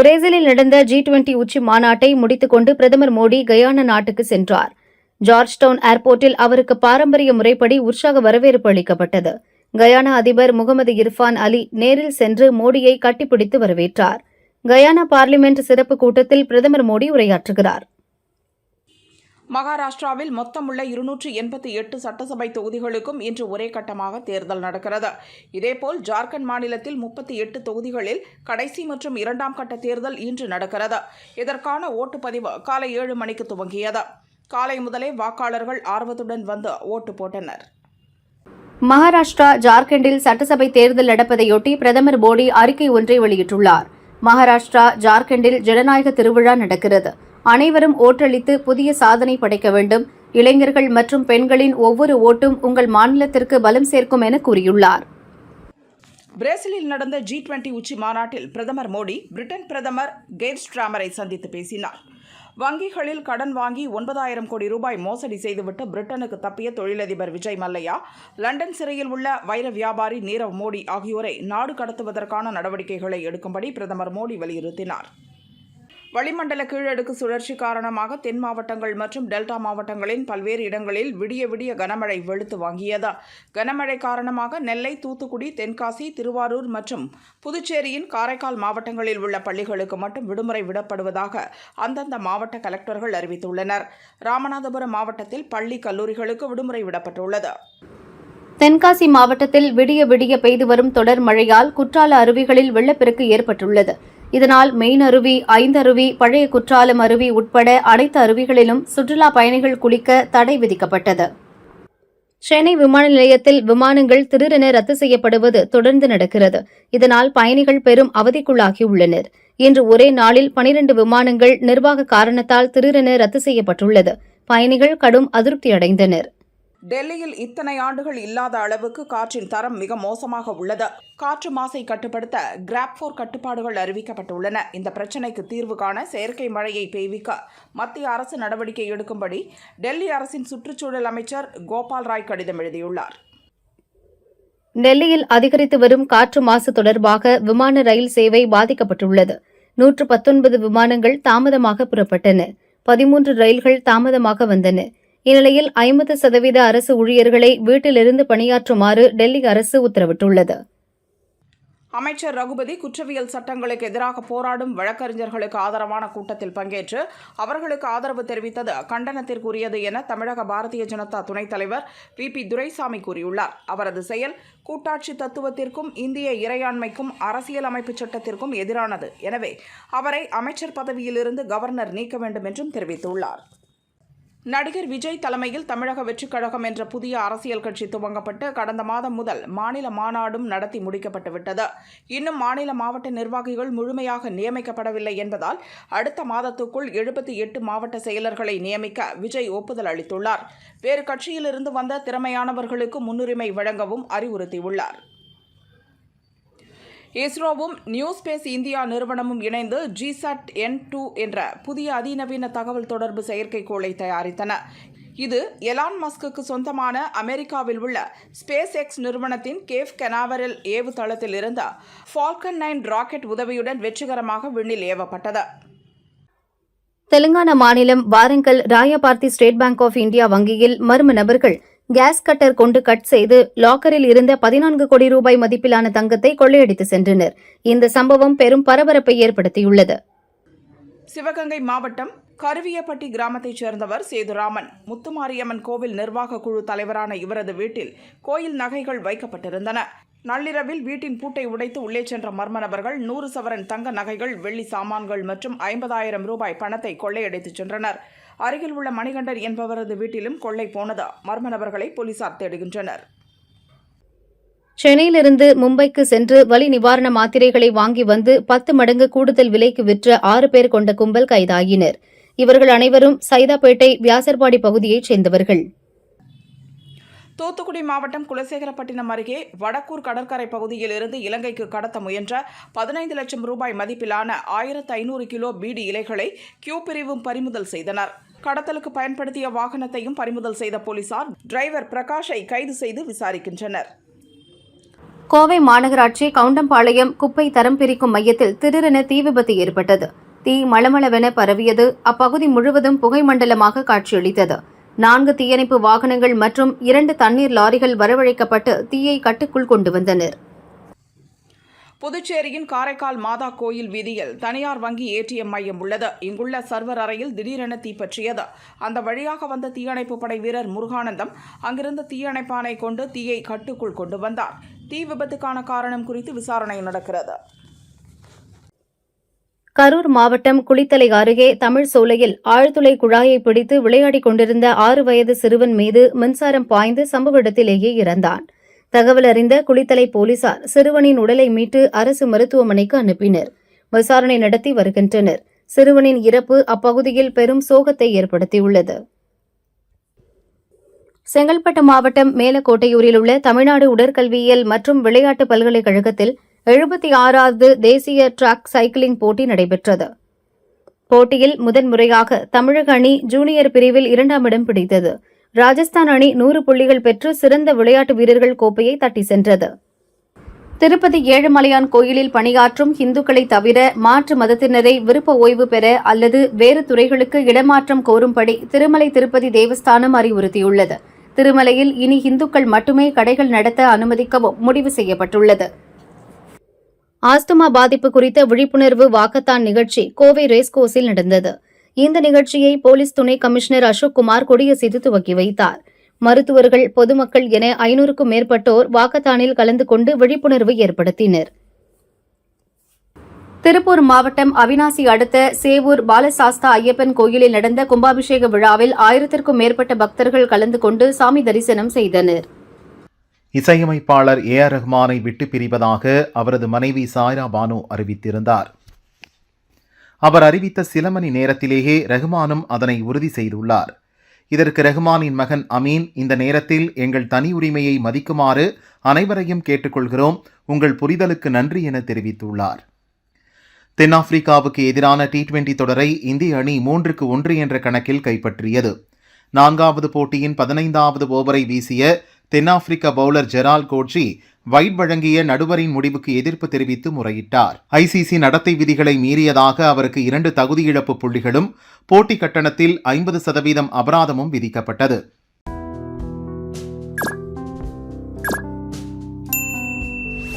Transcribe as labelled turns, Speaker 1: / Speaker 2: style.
Speaker 1: பிரேசிலில் நடந்த G20 உச்சி மாநாட்டை முடித்துக் கொண்டு பிரதமர் மோடி கயானா நாட்டுக்கு சென்றார். ஜார்ஜ்டவுன் ஏர்போர்ட்டில் அவருக்கு பாரம்பரிய முறைப்படி உற்சாக வரவேற்பு அளிக்கப்பட்டது. கயானா அதிபர் முகமது இர்ஃபான் அலி நேரில் சென்று மோடியை கட்டிப்பிடித்து வரவேற்றார். கயானா பார்லிமெண்ட் சிறப்பு கூட்டத்தில் பிரதமர் மோடி உரையாற்றுகிறார்.
Speaker 2: மகாராஷ்டிராவில் மொத்தமுள்ள 288 சட்டசபை தொகுதிகளுக்கும் இன்று ஒரே கட்டமாக தேர்தல் நடக்கிறது. இதேபோல் ஜார்க்கண்ட் மாநிலத்தில் 38 தொகுதிகளில் கடைசி மற்றும் இரண்டாம் கட்ட தேர்தல் இன்று நடக்கிறது. இதற்கான ஓட்டுப்பதிவு காலை 7 மணிக்கு துவங்கியது. காலை முதலே வாக்காளர்கள் ஆர்வத்துடன் வந்து ஓட்டு போட்டனர்.
Speaker 1: மகாராஷ்டிரா, ஜார்க்கண்டில் சட்டசபை தேர்தல் நடப்பதையொட்டி பிரதமர் மோடி அறிக்கை ஒன்றை வெளியிட்டுள்ளார். மகாராஷ்டிரா, ஜார்க்கண்டில் ஜனநாயக திருவிழா நடக்கிறது. அனைவரும் ஓட்டளித்து புதிய சாதனை படைக்க வேண்டும். இளைஞர்கள் மற்றும் பெண்களின் ஒவ்வொரு ஓட்டும் உங்கள் மாநிலத்திற்கு பலம் சேர்க்கும் என கூறியுள்ளார்.
Speaker 2: பிரேசிலில் நடந்த G20 உச்சி மாநாட்டில் பிரதமர் மோடி பிரிட்டன் பிரதமர் கெய்ர் ஸ்ட்ராமரை சந்தித்து பேசினார். வங்கிகளில் கடன் வாங்கி 9,000 கோடி ரூபாய் மோசடி செய்துவிட்டு பிரிட்டனுக்கு தப்பிய தொழிலதிபர் விஜய் மல்லையா, லண்டன் சிறையில் உள்ள வைர வியாபாரி நீரவ் மோடி ஆகியோரை நாடு கடத்துவதற்கான நடவடிக்கைகளை எடுக்கும்படி பிரதமர் மோடி வலியுறுத்தினார். வளிமண்டல கீழடுக்கு சுழற்சி காரணமாக தென் மாவட்டங்கள் மற்றும் டெல்டா மாவட்டங்களின் பல்வேறு இடங்களில் விடிய விடிய கனமழை வெளுத்து வாங்கியது. கனமழை காரணமாக நெல்லை, தூத்துக்குடி, தென்காசி, திருவாரூர் மற்றும் புதுச்சேரியின் காரைக்கால் மாவட்டங்களில் உள்ள பள்ளிகளுக்கு மட்டும் விடுமுறை விடப்படுவதாக அந்தந்த மாவட்ட கலெக்டர்கள் அறிவித்துள்ளனர். ராமநாதபுரம் மாவட்டத்தில் பள்ளி, கல்லூரிகளுக்கு விடுமுறை விடப்பட்டுள்ளது.
Speaker 1: தென்காசி மாவட்டத்தில் விடிய விடிய பெய்து வரும் தொடர் மழையால் குற்றால அருவிகளில் வெள்ளப்பெருக்கு ஏற்பட்டுள்ளது. இதனால் மெயின் அருவி, ஐந்தருவி, பழைய குற்றாலம் அருவி உட்பட அனைத்து அருவிகளிலும் சுற்றுலா பயணிகள் குளிக்க தடை விதிக்கப்பட்டது. சென்னை விமான நிலையத்தில் விமானங்கள் திடீரென ரத்து செய்யப்படுவது தொடர்ந்து நடக்கிறது. இதனால் பயணிகள் பெரும் அவதிக்குள்ளாகியுள்ளனர். இன்று ஒரே நாளில் 12 விமானங்கள் நிர்வாக காரணத்தால் திடீரென ரத்து செய்யப்பட்டுள்ளது. பயணிகள் கடும் அதிருப்தியடைந்தனர்.
Speaker 2: டெல்லியில் இத்தனை ஆண்டுகள் இல்லாத அளவுக்கு காற்றின் தரம் மிக மோசமாக உள்ளது. காற்று மாசை கட்டுப்படுத்த கிராப்-4 கட்டுப்பாடுகள் அறிவிக்கப்பட்டுள்ளன. இந்த பிரச்சினைக்கு தீர்வு காண செயற்கை மழையை பெய்விக்க மத்திய அரசு நடவடிக்கை எடுக்கும்படி டெல்லி அரசின் சுற்றுச்சூழல் அமைச்சர் கோபால் ராய் கடிதம் எழுதியுள்ளார்.
Speaker 1: டெல்லியில் அதிகரித்து வரும் காற்று மாசு தொடர்பாக விமான ரயில் சேவை பாதிக்கப்பட்டுள்ளது. 119 விமானங்கள் தாமதமாக புறப்பட்டன. 13 ரயில்கள் தாமதமாக வந்தன. இந்நிலையில் 50% அரசு ஊழியர்களை வீட்டிலிருந்து பணியாற்றுமாறு டெல்லி அரசு உத்தரவிட்டுள்ளது.
Speaker 2: அமைச்சர் ரகுபதி குற்றவியல் சட்டங்களுக்கு எதிராக போராடும் வழக்கறிஞர்களுக்கு ஆதரவான கூட்டத்தில் பங்கேற்று அவர்களுக்கு ஆதரவு தெரிவித்தது கண்டனத்திற்குரியது என தமிழக பாரதிய ஜனதா துணைத் தலைவர் VP துரைசாமி கூறியுள்ளார். அவரது செயல் கூட்டாட்சி தத்துவத்திற்கும் இந்திய இறையாண்மைக்கும் அரசியலமைப்பு சட்டத்திற்கும் எதிரானது. எனவே அவரை அமைச்சர் பதவியிலிருந்து கவர்னர் நீக்க வேண்டும் என்றும் தெரிவித்துள்ளார். நடிகர் விஜய் தலைமையில் தமிழக வெற்றிக் கழகம் என்ற புதிய அரசியல் கட்சி துவங்கப்பட்டு கடந்த மாதம் முதல் மாநில மாநாடும் நடத்தி முடிக்கப்பட்டுவிட்டது. இன்னும் மாநில மாவட்ட நிர்வாகிகள் முழுமையாக நியமிக்கப்படவில்லை என்பதால் அடுத்த மாதத்துக்குள் 78 மாவட்ட செயலர்களை நியமிக்க விஜய் ஒப்புதல் அளித்துள்ளார். வேறு கட்சியிலிருந்து வந்த திறமையானவர்களுக்கு முன்னுரிமை வழங்கவும் அறிவுறுத்தியுள்ளார். இஸ்ரோவும் நியூ ஸ்பேஸ் இந்தியா நிறுவனமும் இணைந்து GSAT-N2 என்ற புதிய அதிநவீன தகவல் தொடர்பு செயற்கைக்கோளை தயாரித்தன. இது எலான் மஸ்குக்கு சொந்தமான அமெரிக்காவில் உள்ள ஸ்பேஸ் எக்ஸ் நிறுவனத்தின் கேவ் கெனாவரல் ஏவுதளத்தில் இருந்த ஃபால்கன் 9 ராக்கெட் உதவியுடன் வெற்றிகரமாக விண்ணில் ஏவப்பட்டது.
Speaker 1: தெலுங்கானா மாநிலம் Warangal Rayaparthi State Bank of India வங்கியில் மர்ம நபர்கள் கேஸ் கட்டர் கொண்டு கட் செய்து லாக்கரில் இருந்த 14 கோடி ரூபாய் மதிப்பிலான தங்கத்தை கொள்ளையடித்து சென்றனர். இந்த சம்பவம் பெரும் பரபரப்பை ஏற்படுத்தியுள்ளது.
Speaker 2: சிவகங்கை மாவட்டம் கருவியப்பட்டி கிராமத்தைச் சேர்ந்தவர் சேதுராமன். முத்துமாரியம்மன் கோவில் நிர்வாக குழு தலைவரான இவரது வீட்டில் கோயில் நகைகள் வைக்கப்பட்டிருந்தன. நள்ளிரவில் வீட்டின் பூட்டை உடைத்து உள்ளே சென்ற மர்ம நபர்கள் 100 சவரன் தங்க நகைகள், வெள்ளி சாமான்கள் மற்றும் 50,000 ரூபாய் பணத்தை கொள்ளையடித்துச் சென்றனர். அருகில் உள்ள மணிகண்டர் என்பவரது வீட்டிலும் கொள்ளை போனது. மர்ம நபர்களை போலீசார் தேடுகின்றனர்.
Speaker 1: சென்னையிலிருந்து மும்பைக்கு சென்று வலி நிவாரண மாத்திரைகளை வாங்கி வந்து 10 மடங்கு கூடுதல் விலைக்கு விற்ற 6 பேர் கொண்ட கும்பல் கைதாகினர். இவர்கள் அனைவரும் சைதாப்பேட்டை, வியாசர்பாடி பகுதியைச் சேர்ந்தவர்கள்.
Speaker 2: தூத்துக்குடி மாவட்டம் குலசேகரப்பட்டினம் அருகே வடக்கூர் கடற்கரை பகுதியில் இருந்து இலங்கைக்கு கடத்த முயன்ற 15 லட்சம் ரூபாய் மதிப்பிலான 1500 கிலோ பீடி இலைகளை கியூ பிரிவும் பறிமுதல் செய்தனர். கடத்தலுக்கு பயன்படுத்திய வாகனத்தையும் பறிமுதல் செய்த போலீசார் டிரைவர் பிரகாஷை கைது செய்து விசாரிக்கின்றனர்.
Speaker 1: கோவை மாநகராட்சி கவுண்டம்பாளையம் குப்பை தரம் பிரிக்கும் மையத்தில் திடீரென தீ விபத்து ஏற்பட்டது. தீ மளமளவென பரவியது. அப்பகுதி முழுவதும் புகைமண்டலமாக காட்சியளித்தது. 4 தீயணைப்பு வாகனங்கள் மற்றும் 2 தண்ணீர் லாரிகள் வரவழைக்கப்பட்டு தீயை கட்டுக்குள் கொண்டு வந்தனர்.
Speaker 2: புதுச்சேரியின் காரைக்கால் மாதா கோயில் வீதியில் தனியார் வங்கி ஏடிஎம் மையம் உள்ளது. இங்குள்ள சர்வர் அறையில் திடீரென தீப்பற்றியது. அந்த வழியாக வந்த தீயணைப்பு படை வீரர் முருகானந்தம் அங்கிருந்த தீயணைப்பானை கொண்டு தீயை கட்டுக்குள் கொண்டு வந்தார். தீ விபத்துக்கான காரணம் குறித்து விசாரணை நடக்கிறது.
Speaker 1: கரூர் மாவட்டம் குளித்தலை அருகே தமிழ் சோலையில் ஆழ்துளை குழாயை பிடித்து விளையாடிக் கொண்டிருந்த 6 வயது சிறுவன் மீது மின்சாரம் பாய்ந்து சம்பவ இடத்திலேயே இறந்தான். தகவல் அறிந்த குளித்தலை போலீசார் சிறுவனின் உடலை மீட்டு அரசு மருத்துவமனைக்கு அனுப்பினர். விசாரணை நடத்தி வருகின்றனர். சிறுவனின் இறப்பு அப்பகுதியில் பெரும் சோகத்தை ஏற்படுத்தியுள்ளது. செங்கல்பட்டு மாவட்டம் மேலக்கோட்டையூரில் உள்ள தமிழ்நாடு உடற்கல்வியியல் மற்றும் விளையாட்டு பல்கலைக்கழகத்தில் 76வது தேசிய டிராக் சைக்கிளிங் போட்டி நடைபெற்றது. போட்டியில் முதன்முறையாக தமிழக அணி ஜூனியர் பிரிவில் 2ஆம் இடம் பிடித்தது. ராஜஸ்தான் அணி 100 புள்ளிகள் பெற்று சிறந்த விளையாட்டு வீரர்கள் கோப்பையை தட்டி சென்றது. திருப்பதி ஏழுமலையான் கோயிலில் பணியாற்றும் இந்துக்களை தவிர மாற்று மதத்தினரை விருப்ப ஓய்வு பெற அல்லது வேறு துறைகளுக்கு இடமாற்றம் கோரும்படி திருமலை திருப்பதி தேவஸ்தானம் அறிவுறுத்தியுள்ளது. திருமலையில் இனி இந்துக்கள் மட்டுமே கடைகள் நடத்த அனுமதிக்கவும் முடிவு செய்யப்பட்டுள்ளது. ஆஸ்துமா பாதிப்பு குறித்த விழிப்புணர்வு வாக்கத்தான் நிகழ்ச்சி கோவை ரேஸ்கோர்ஸில் நடந்தது. இந்த நிகழ்ச்சியை போலீஸ் துணை கமிஷனர் அசோக்குமார் கொடியசைத்து துவக்கி வைத்தார். மருத்துவர்கள், பொதுமக்கள் என 500க்கும் மேற்பட்டோர் வாக்கத்தானில் கலந்து கொண்டு விழிப்புணர்வு ஏற்படுத்தினர். திருப்பூர் மாவட்டம் அவிநாசி அடுத்த சேவூர் பாலசாஸ்தா ஐயப்பன் கோயிலில் நடந்த கும்பாபிஷேக விழாவில் 1000க்கும் மேற்பட்ட பக்தர்கள் கலந்து கொண்டு சாமி தரிசனம் செய்தனர்.
Speaker 3: இசையமைப்பாளர் ஏ.ஆர். ரஹ்மானை விட்டு பிரிவதாக அவரது மனைவி சாய்ரா பானு அறிவித்திருந்தார். அவர் அறிவித்த சில மணி நேரத்திலேயே ரஹ்மானும் அதனை உறுதி செய்துள்ளார். இதற்கு ரஹ்மானின் மகன் அமீன், இந்த நேரத்தில் எங்கள் தனி உரிமையை மதிக்குமாறு அனைவரையும் கேட்டுக்கொள்கிறோம், உங்கள் புரிதலுக்கு நன்றி என தெரிவித்துள்ளார். தென்னாப்பிரிக்காவுக்கு எதிரான T20 தொடரை இந்திய அணி 3-1 என்ற கணக்கில் கைப்பற்றியது. 4வது போட்டியின் 15வது ஓவரை வீசிய தென்னாப்பிரிக்க பவுலர் ஜெரால் கோட்ரி வைட் வழங்கிய நடுவரின் முடிவுக்கு எதிர்ப்பு தெரிவித்து முறையிட்டார். ICC நடத்தை விதிகளை மீறியதாக அவருக்கு 2 தகுதி இழப்பு புள்ளிகளும் போட்டி கட்டணத்தில் 50% அபராதமும் விதிக்கப்பட்டது.